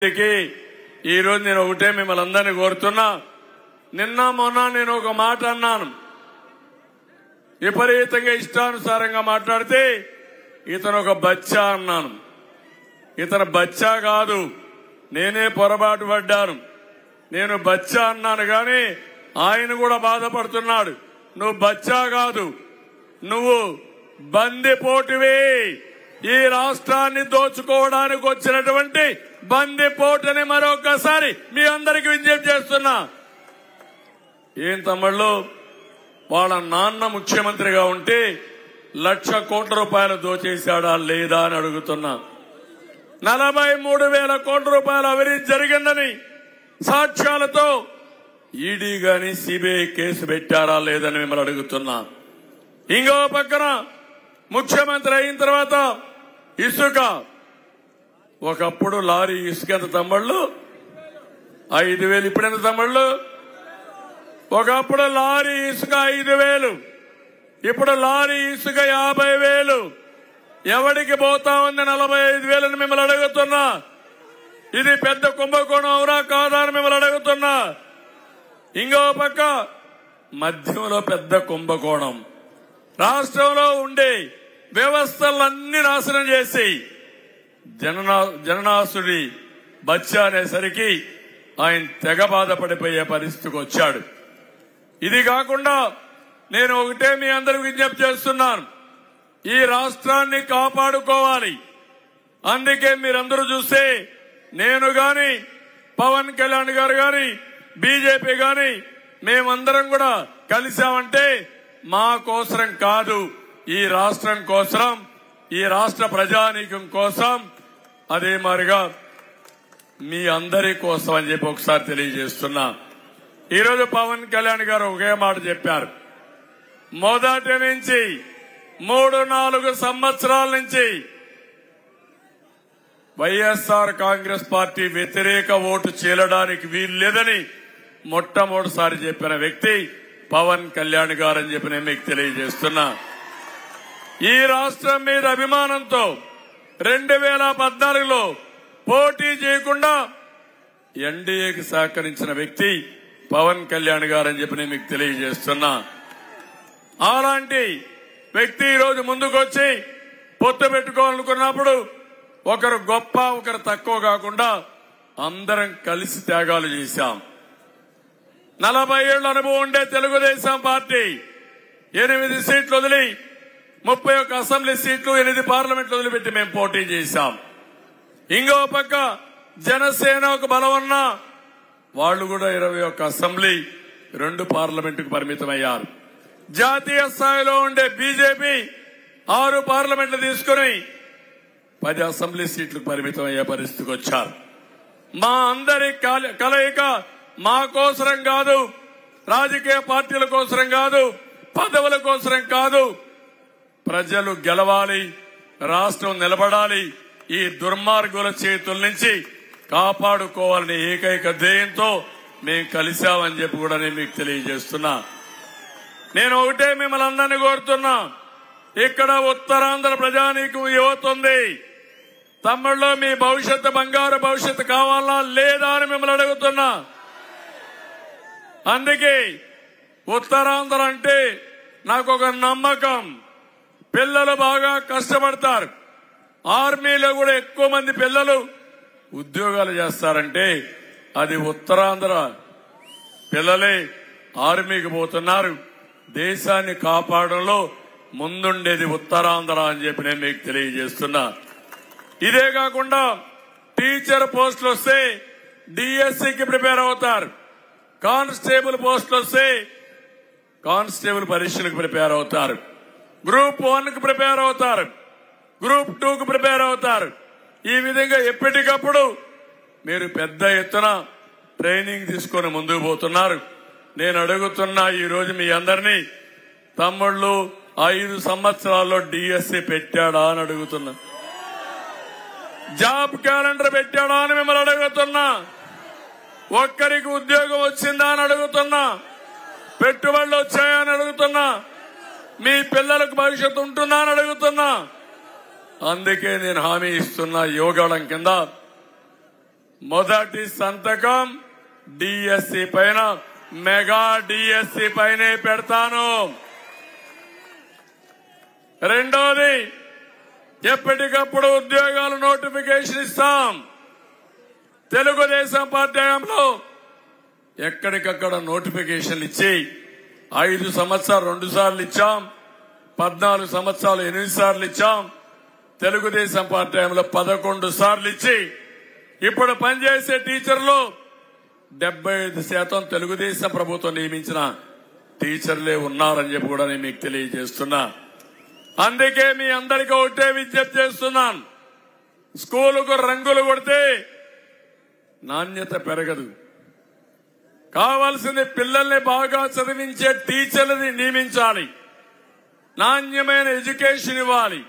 ఈ రోజు నేను ఒకటే మిమ్మల్ని అందరినీ కోరుతున్నా. నిన్న మొన్న నేను ఒక మాట అన్నాను. విపరీతంగా ఇష్టానుసారంగా మాట్లాడితే ఇతను ఒక బచ్చా అన్నాను. ఇతను బచ్చా కాదు, నేనే పొరపాటు పడ్డాను. నేను బచ్చా అన్నాను కానీ ఆయన కూడా బాధపడుతున్నాడు. నువ్వు బచ్చా కాదు, నువ్వు బందిపోటువే. ఈ రాష్ట్రాన్ని దోచుకోవడానికి వచ్చినటువంటి బందిపోటుని మరొకసారి మీ అందరికీ విజ్ఞప్తి చేస్తున్నా. ఏం తమ్ముళ్ళు, వాళ్ళ నాన్న ముఖ్యమంత్రిగా ఉంటే 1,00,000 కోట్ల రూపాయలు దోచేశాడా లేదా అని అడుగుతున్నా. 43,000 కోట్ల రూపాయల అవినీతి జరిగిందని సాక్ష్యాలతో ఈడీ గాని సిబిఐ కేసు పెట్టారా లేదని మిమ్మల్ని అడుగుతున్నా. ఇంకో పక్కన ముఖ్యమంత్రి అయిన తర్వాత ఇసుక, ఒకప్పుడు లారీ ఇసుక ఎంత తమ్ముళ్ళు? 5,000. ఇప్పుడు ఎంత తమ్ముళ్ళు? ఒకప్పుడు లారీ ఇసుక 5,000, ఇప్పుడు లారీ ఇసుక 50,000. ఎవడికి పోతా ఉంది 45,000 మిమ్మల్ని అడుగుతున్నా. ఇది పెద్ద కుంభకోణం అవునా కాదా అని మిమ్మల్ని అడుగుతున్నా. ఇంకో పక్క మద్యంలో పెద్ద కుంభకోణం. రాష్ట్రంలో ఉండే వ్యవస్థలన్నీ నాశనం చేసి జననాసుడి బచ్చా అనేసరికి ఆయన తెగ బాధపడిపోయే పరిస్థితికి వచ్చాడు. ఇది కాకుండా నేను ఒకటే మీ అందరికి విజ్ఞప్తి చేస్తున్నాను. ఈ రాష్ట్రాన్ని కాపాడుకోవాలి. అందుకే మీరందరూ చూస్తే నేను గాని, పవన్ కళ్యాణ్ గారు గాని, బీజేపీ గాని మేమందరం కూడా కలిశామంటే మా కోసరం కాదు, ఈ రాష్ట్రం కోసం, ఈ రాష్ట్ర ప్రజానీకం కోసం, అదే మాదిరిగా మీ అందరి కోసం అని చెప్పి ఒకసారి తెలియజేస్తున్నా. ఈరోజు పవన్ కళ్యాణ్ గారు ఒకే మాట చెప్పారు. మొదటి నుంచి 3-4 సంవత్సరాల నుంచి వైఎస్ఆర్ కాంగ్రెస్ పార్టీ వ్యతిరేక ఓటు చీలడానికి వీల్లేదని మొట్టమొదటిసారి చెప్పిన వ్యక్తి పవన్ కళ్యాణ్ గారు అని చెప్పి నేను మీకు తెలియజేస్తున్నా. ఈ రాష్ట్రం మీద అభిమానంతో 2014లో పోటీ చేయకుండా ఎన్డీఏకి సహకరించిన వ్యక్తి పవన్ కళ్యాణ్ గారు అని చెప్పి నేను మీకు తెలియజేస్తున్నా. అలాంటి వ్యక్తి ఈరోజు ముందుకొచ్చి పొత్తు పెట్టుకోవాలనుకున్నప్పుడు ఒకరు గొప్ప ఒకరు తక్కువ కాకుండా అందరం కలిసి త్యాగాలు చేశాం. 40 ఏళ్ల అనుభవం ఉండే తెలుగుదేశం పార్టీ 8 సీట్లు వదిలి 31 అసెంబ్లీ సీట్లు, 8 పార్లమెంట్లు వదిలిపెట్టి మేము పోటీ చేశాం. ఇంకో పక్క జనసేన ఒక బలం ఉన్నా వాళ్లు కూడా 21 అసెంబ్లీ, 2 పార్లమెంటుకు పరిమితమయ్యారు. జాతీయ స్థాయిలో ఉండే బీజేపీ 6 పార్లమెంట్లు తీసుకుని 10 అసెంబ్లీ సీట్లకు పరిమితమయ్యే పరిస్థితికి వచ్చారు. మా అందరి కలయిక మా కోసరం కాదు, రాజకీయ పార్టీల కోసరం కాదు, పదవుల కోసరం కాదు. ప్రజలు గెలవాలి, రాష్ట్రం నిలబడాలి, ఈ దుర్మార్గుల చేతుల నుంచి కాపాడుకోవాలని ఏకైక ధ్యేయంతో మేము కలిశామని చెప్పి కూడా నేను మీకు తెలియజేస్తున్నా. నేను ఒకటే మిమ్మల్ని అందరినీ కోరుతున్నా. ఇక్కడ ఉత్తరాంధ్ర ప్రజానీకం యువత ఉంది. తమ్ముళ్ళు, మీ భవిష్యత్తు బంగారు భవిష్యత్తు కావాలా లేదా అని మిమ్మల్ని అడుగుతున్నా. అందుకే ఉత్తరాంధ్ర అంటే నాకు ఒక నమ్మకం. పిల్లలు బాగా కష్టపడతారు. ఆర్మీలో కూడా ఎక్కువ మంది పిల్లలు ఉద్యోగాలు చేస్తారంటే అది ఉత్తరాంధ్ర పిల్లలే ఆర్మీకి పోతున్నారు. దేశాన్ని కాపాడంలో ముందుండేది ఉత్తరాంధ్ర అని చెప్పి నేను మీకు తెలియజేస్తున్నా. ఇదే కాకుండా టీచర్ పోస్టులు వస్తే డిఎస్సికి ప్రిపేర్ అవుతారు. కానిస్టేబుల్ పోస్టులు వస్తే కానిస్టేబుల్ పరీక్షలకు ప్రిపేర్ అవుతారు. గ్రూప్ 1కు ప్రిపేర్ అవుతారు, గ్రూప్ 2కు ప్రిపేర్ అవుతారు. ఈ విధంగా ఎప్పటికప్పుడు మీరు పెద్ద ఎత్తున ట్రైనింగ్ తీసుకొని ముందుకు పోతున్నారు. నేను అడుగుతున్నా ఈ రోజు మీ అందరినీ, తమ్ముళ్ళు 5 సంవత్సరాల్లో డిఎస్సి పెట్టాడా అని అడుగుతున్నా. జాబ్ క్యాలెండర్ పెట్టాడా అని మిమ్మల్ని అడుగుతున్నా. ఒక్కరికి ఉద్యోగం వచ్చిందా అని అడుగుతున్నా. పెట్టుబడులు వచ్చాయా అని అడుగుతున్నా. మీ పిల్లలకు భవిష్యత్తు ఉంటుందా అని అడుగుతున్నా. అందుకే నేను హామీ ఇస్తున్నా, యోగాళం కింద మొదటి సంతకం డిఎస్సి పైన, మెగా డిఎస్సి పైనే పెడతాను. రెండోది, ఎప్పటికప్పుడు ఉద్యోగాల నోటిఫికేషన్ ఇస్తాం. తెలుగుదేశం పార్టీ హయాంలో ఎక్కడికక్కడ నోటిఫికేషన్లు ఇచ్చి 5 సంవత్సరాలు 2 సార్లు ఇచ్చాం, 14 సంవత్సరాలు 8 సార్లు ఇచ్చాం. తెలుగుదేశం పార్టీ హయాంలో 11 సార్లు ఇచ్చి ఇప్పుడు పనిచేసే టీచర్లు 75% తెలుగుదేశం ప్రభుత్వం నియమించిన టీచర్లే ఉన్నారని చెప్పి కూడా నేను మీకు తెలియజేస్తున్నా. అందుకే మీ అందరికీ ఒకటే విజ్ఞప్తి చేస్తున్నాను, స్కూలుకు రంగులు కొడితే నాణ్యత పెరగదు. కావాల్సింది పిల్లల్ని బాగా చదివించే టీచర్లని నియమించాలి, నాణ్యమైన ఎడ్యుకేషన్ ఇవ్వాలి.